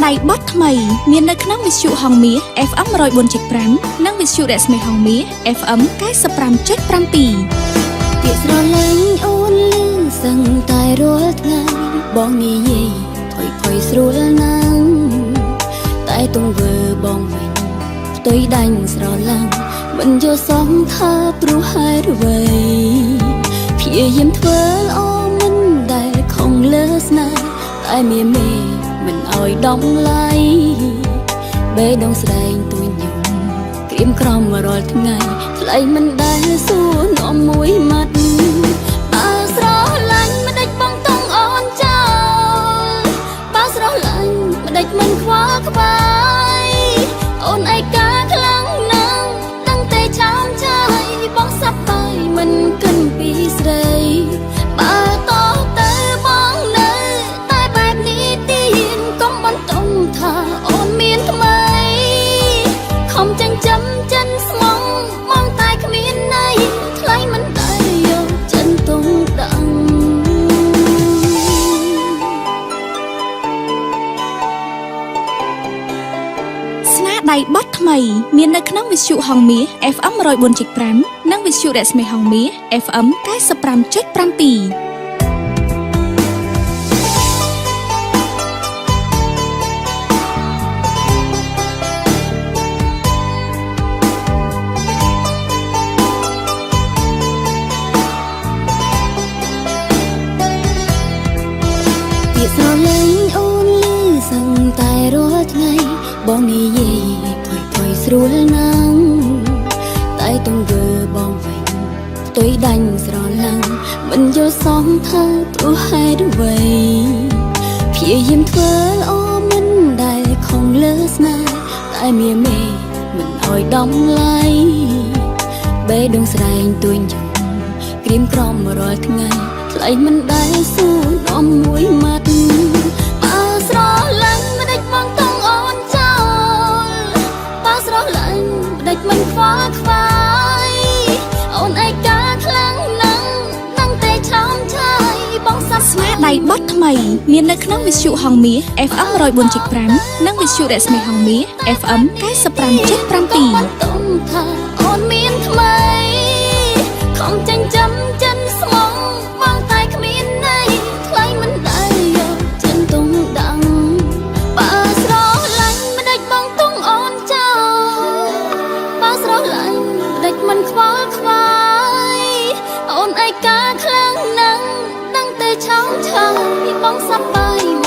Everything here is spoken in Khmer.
ដៃបត់ថ្មីមាននៅក្នុងវិទ្យុហងមាស FM 104.5 និងវិទ្យុរស្មីហងមាស FM 95.7 ពាក្យស្រឡាញ់អូនលឺសឹងតែរាល់ថ្ងៃបងនិយាយផុយស្រួលណាស់តែទង្វើបងវិញផ្ទុយដាច់ស្រឡាំងមិនយល់សមថាព្រោះហេតុអ្វីព្យាយាមធ្វើល្អមិនដែលខំលើស្នេហ៍តែមានមេមិនអោយដំឡៃបេះដូងស្ដែងទួញញោមក្រៀមក្រំរាល់ថ្ងៃថ្លៃមិនដែលសួរនាំមួយម៉ាត់បើស្រឡាញ់មិនដេចបងតង់អូនចោលបើស្រឡាញ់មិនដេចមិនខ្វល់ក្បែរអូនឯកាខ្លាំងណាស់ตั้งតែឆោមឆាយបងសប្បាយមិនគិនពីស្រីបើតទៅបងនៅតែបែបនេះទៀតកុំបន្តថាអូនមានថ្មីខំចិញ្ចឹមចិនស្មងមកតែគ្មានន័យថ្លៃមិនដែលយកចិនទុំដឹងស្នាដៃបត់ថ្មីមាននៅក្នុងវិទ្យុហងមាស FM 104.5 និងវិទ្យុរស្មីហងមាស FM 95.7 ពាក្យស្រឡាញ់អូនលឺសឹងតែរាល់ថ្ងៃបងនិយាយផុយស្រួលណាស់តែទង្វើបងវិញផ្ទុយដាច់ស្រឡាំងមិនយល់សមថាព្រោះហេតុអ្វីព្យាយាមធ្វើល្អមិនដែលខំលើស្នេហ៍តែមានមេមិនអោយដំឡៃបេះដូងស្ដែងទួញញោមក្រៀមក្រំរាល់ថ្ងៃថ្លៃមិនដែលសួរនាំមួយម៉ាត់បើស្រឡាញ់មិនដេចបងតង់អូនចោលបើស្រឡាញ់មិនដេចមិនខ្វល់ខ្វាយអូនឯកាខ្លាំងណាស់ตั้งតែឆោមឆាយបងសាប់ ស្នាដៃបត់ថ្មីមាននៅក្នុងវិទ្យុហងមាស FM 104.5 និងវិទ្យុរស្មីហងមាស FM 95.7 តុំថាអូនមានថ្មីខំចិញ្ចឹមចិនស្មងបងតែគ្មានន័យថ្លៃមិនដែលយកចិនទុំដឹងបើស្រឡាញ់មិនដេចបងទុំអូនចោលបើស្រឡាញ់មិនដេចមិនខ្វល់ខ្វាយអូនឯកាខ្លាំងណាស់ตั้งតែឆោមឆាយបងសប្បាយ